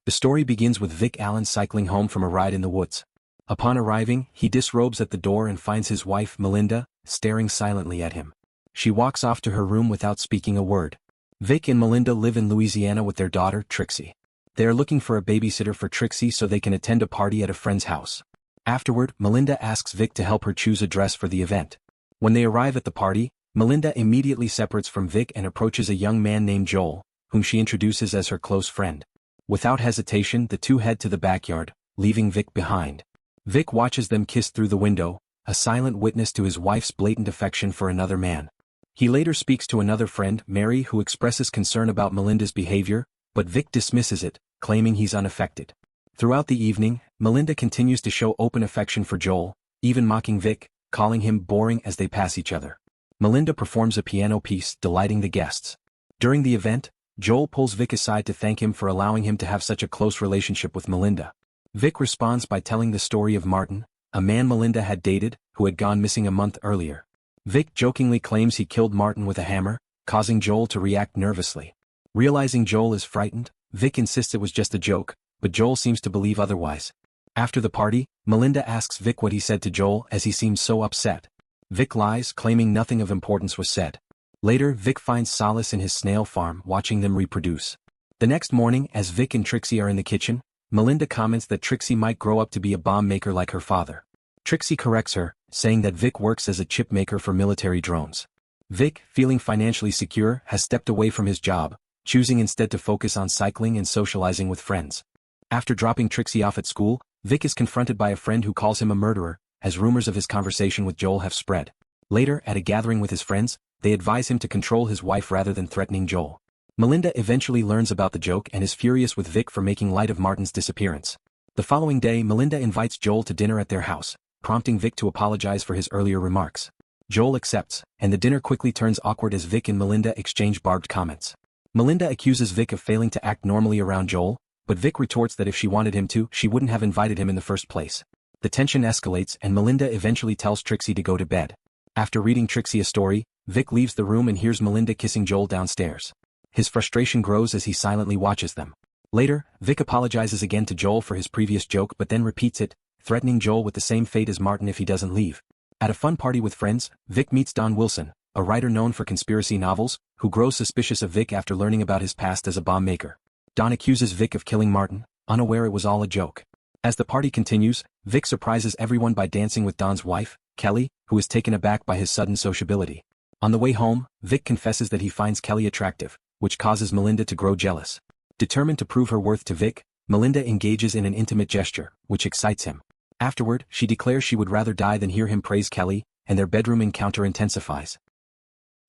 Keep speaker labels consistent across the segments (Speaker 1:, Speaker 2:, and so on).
Speaker 1: The story begins with Vic Allen cycling home from a ride in the woods. Upon arriving, he disrobes at the door and finds his wife, Melinda, staring silently at him. She walks off to her room without speaking a word. Vic and Melinda live in Louisiana with their daughter, Trixie. They are looking for a babysitter for Trixie so they can attend a party at a friend's house. Afterward, Melinda asks Vic to help her choose a dress for the event. When they arrive at the party, Melinda immediately separates from Vic and approaches a young man named Joel, whom she introduces as her close friend. Without hesitation, the two head to the backyard, leaving Vic behind. Vic watches them kiss through the window, a silent witness to his wife's blatant affection for another man. He later speaks to another friend, Mary, who expresses concern about Melinda's behavior, but Vic dismisses it, claiming he's unaffected. Throughout the evening, Melinda continues to show open affection for Joel, even mocking Vic, calling him boring as they pass each other. Melinda performs a piano piece, delighting the guests. During the event, Joel pulls Vic aside to thank him for allowing him to have such a close relationship with Melinda. Vic responds by telling the story of Martin, a man Melinda had dated, who had gone missing a month earlier. Vic jokingly claims he killed Martin with a hammer, causing Joel to react nervously. Realizing Joel is frightened, Vic insists it was just a joke, but Joel seems to believe otherwise. After the party, Melinda asks Vic what he said to Joel as he seems so upset. Vic lies, claiming nothing of importance was said. Later, Vic finds solace in his snail farm, watching them reproduce. The next morning, as Vic and Trixie are in the kitchen, Melinda comments that Trixie might grow up to be a bomb maker like her father. Trixie corrects her, saying that Vic works as a chip maker for military drones. Vic, feeling financially secure, has stepped away from his job, choosing instead to focus on cycling and socializing with friends. After dropping Trixie off at school, Vic is confronted by a friend who calls him a murderer, as rumors of his conversation with Joel have spread. Later, at a gathering with his friends, they advise him to control his wife rather than threatening Joel. Melinda eventually learns about the joke and is furious with Vic for making light of Martin's disappearance. The following day, Melinda invites Joel to dinner at their house, prompting Vic to apologize for his earlier remarks. Joel accepts, and the dinner quickly turns awkward as Vic and Melinda exchange barbed comments. Melinda accuses Vic of failing to act normally around Joel, but Vic retorts that if she wanted him to, she wouldn't have invited him in the first place. The tension escalates and Melinda eventually tells Trixie to go to bed. After reading Trixie a story, Vic leaves the room and hears Melinda kissing Joel downstairs. His frustration grows as he silently watches them. Later, Vic apologizes again to Joel for his previous joke but then repeats it, threatening Joel with the same fate as Martin if he doesn't leave. At a fun party with friends, Vic meets Don Wilson, a writer known for conspiracy novels, who grows suspicious of Vic after learning about his past as a bomb maker. Don accuses Vic of killing Martin, unaware it was all a joke. As the party continues, Vic surprises everyone by dancing with Don's wife, Kelly, who is taken aback by his sudden sociability. On the way home, Vic confesses that he finds Kelly attractive, which causes Melinda to grow jealous. Determined to prove her worth to Vic, Melinda engages in an intimate gesture, which excites him. Afterward, she declares she would rather die than hear him praise Kelly, and their bedroom encounter intensifies.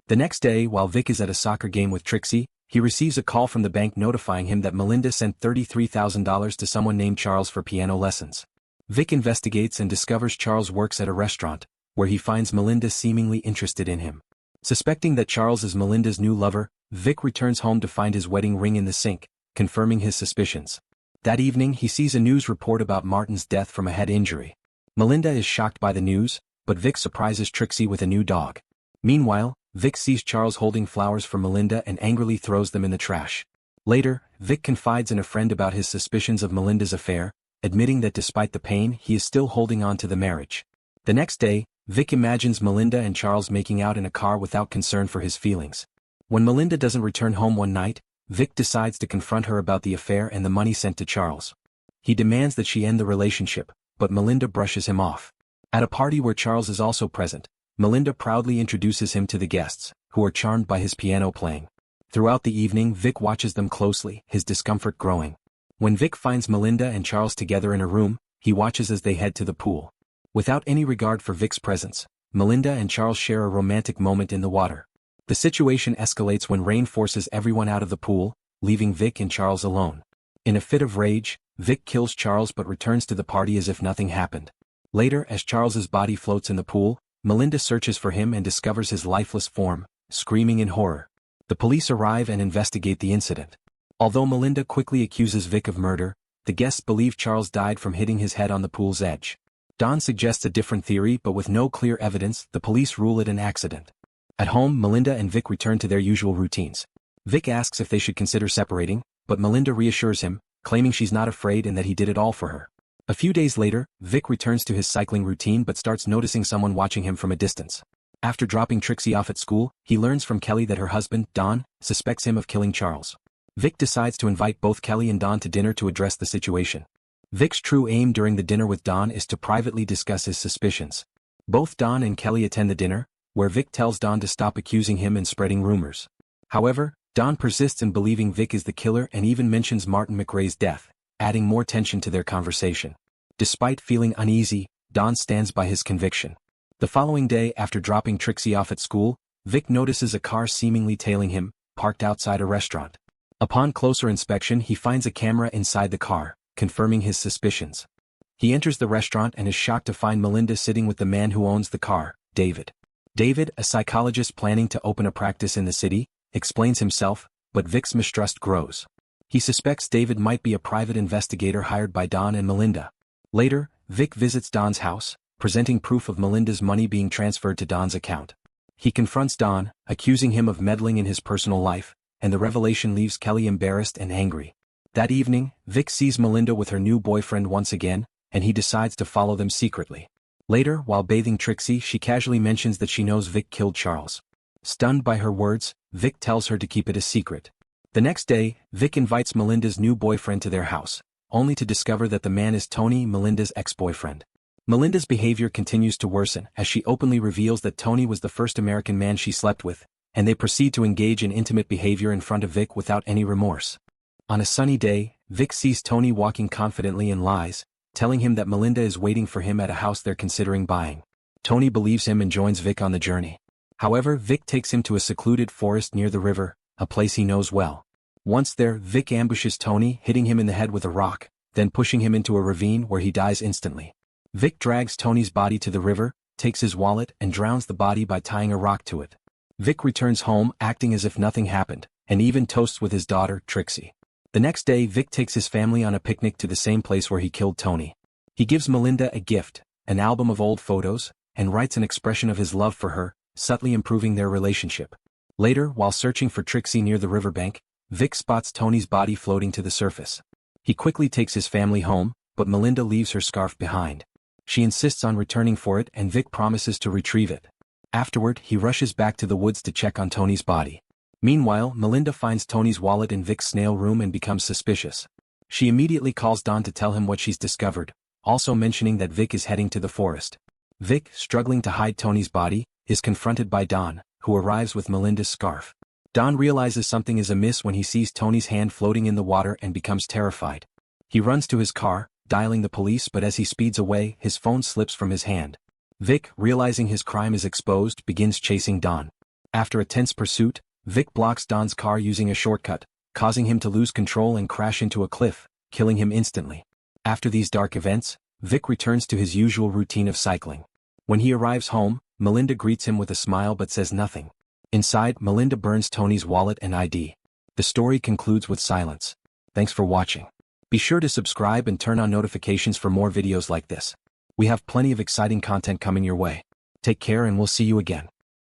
Speaker 1: The next day, while Vic is at a soccer game with Trixie, he receives a call from the bank notifying him that Melinda sent $33,000 to someone named Charles for piano lessons. Vic investigates and discovers Charles works at a restaurant, where he finds Melinda seemingly interested in him. Suspecting that Charles is Melinda's new lover, Vic returns home to find his wedding ring in the sink, confirming his suspicions. That evening, he sees a news report about Martin's death from a head injury. Melinda is shocked by the news, but Vic surprises Trixie with a new dog. Meanwhile, Vic sees Charles holding flowers for Melinda and angrily throws them in the trash. Later, Vic confides in a friend about his suspicions of Melinda's affair, admitting that despite the pain, he is still holding on to the marriage. The next day, Vic imagines Melinda and Charles making out in a car without concern for his feelings. When Melinda doesn't return home one night, Vic decides to confront her about the affair and the money sent to Charles. He demands that she end the relationship, but Melinda brushes him off. At a party where Charles is also present, Melinda proudly introduces him to the guests, who are charmed by his piano playing. Throughout the evening, Vic watches them closely, his discomfort growing. When Vic finds Melinda and Charles together in a room, he watches as they head to the pool. Without any regard for Vic's presence, Melinda and Charles share a romantic moment in the water. The situation escalates when rain forces everyone out of the pool, leaving Vic and Charles alone. In a fit of rage, Vic kills Charles but returns to the party as if nothing happened. Later, as Charles's body floats in the pool, Melinda searches for him and discovers his lifeless form, screaming in horror. The police arrive and investigate the incident. Although Melinda quickly accuses Vic of murder, the guests believe Charles died from hitting his head on the pool's edge. Don suggests a different theory, but with no clear evidence, the police rule it an accident. At home, Melinda and Vic return to their usual routines. Vic asks if they should consider separating, but Melinda reassures him, claiming she's not afraid and that he did it all for her. A few days later, Vic returns to his cycling routine but starts noticing someone watching him from a distance. After dropping Trixie off at school, he learns from Kelly that her husband, Don, suspects him of killing Charles. Vic decides to invite both Kelly and Don to dinner to address the situation. Vic's true aim during the dinner with Don is to privately discuss his suspicions. Both Don and Kelly attend the dinner, where Vic tells Don to stop accusing him and spreading rumors. However, Don persists in believing Vic is the killer and even mentions Martin McRae's death, adding more tension to their conversation. Despite feeling uneasy, Don stands by his conviction. The following day, after dropping Trixie off at school, Vic notices a car seemingly tailing him, parked outside a restaurant. Upon closer inspection, he finds a camera inside the car, confirming his suspicions. He enters the restaurant and is shocked to find Melinda sitting with the man who owns the car, David. David, a psychologist planning to open a practice in the city, explains himself, but Vic's mistrust grows. He suspects David might be a private investigator hired by Don and Melinda. Later, Vic visits Don's house, presenting proof of Melinda's money being transferred to Don's account. He confronts Don, accusing him of meddling in his personal life, and the revelation leaves Kelly embarrassed and angry. That evening, Vic sees Melinda with her new boyfriend once again, and he decides to follow them secretly. Later, while bathing Trixie, she casually mentions that she knows Vic killed Charles. Stunned by her words, Vic tells her to keep it a secret. The next day, Vic invites Melinda's new boyfriend to their house, only to discover that the man is Tony, Melinda's ex-boyfriend. Melinda's behavior continues to worsen as she openly reveals that Tony was the first American man she slept with, and they proceed to engage in intimate behavior in front of Vic without any remorse. On a sunny day, Vic sees Tony walking confidently and lies, telling him that Melinda is waiting for him at a house they're considering buying. Tony believes him and joins Vic on the journey. However, Vic takes him to a secluded forest near the river, a place he knows well. Once there, Vic ambushes Tony, hitting him in the head with a rock, then pushing him into a ravine where he dies instantly. Vic drags Tony's body to the river, takes his wallet and drowns the body by tying a rock to it. Vic returns home acting as if nothing happened, and even toasts with his daughter, Trixie. The next day, Vic takes his family on a picnic to the same place where he killed Tony. He gives Melinda a gift, an album of old photos, and writes an expression of his love for her, subtly improving their relationship. Later, while searching for Trixie near the riverbank, Vic spots Tony's body floating to the surface. He quickly takes his family home, but Melinda leaves her scarf behind. She insists on returning for it and Vic promises to retrieve it. Afterward, he rushes back to the woods to check on Tony's body. Meanwhile, Melinda finds Tony's wallet in Vic's snail room and becomes suspicious. She immediately calls Don to tell him what she's discovered, also mentioning that Vic is heading to the forest. Vic, struggling to hide Tony's body, is confronted by Don, who arrives with Melinda's scarf. Don realizes something is amiss when he sees Tony's hand floating in the water and becomes terrified. He runs to his car, dialing the police, but as he speeds away, his phone slips from his hand. Vic, realizing his crime is exposed, begins chasing Don. After a tense pursuit, Vic blocks Don's car using a shortcut, causing him to lose control and crash into a cliff, killing him instantly. After these dark events, Vic returns to his usual routine of cycling. When he arrives home, Melinda greets him with a smile but says nothing. Inside, Melinda burns Tony's wallet and ID. The story concludes with silence. Thanks for watching. Be sure to subscribe and turn on notifications for more videos like this. We have plenty of exciting content coming your way. Take care and we'll see you again.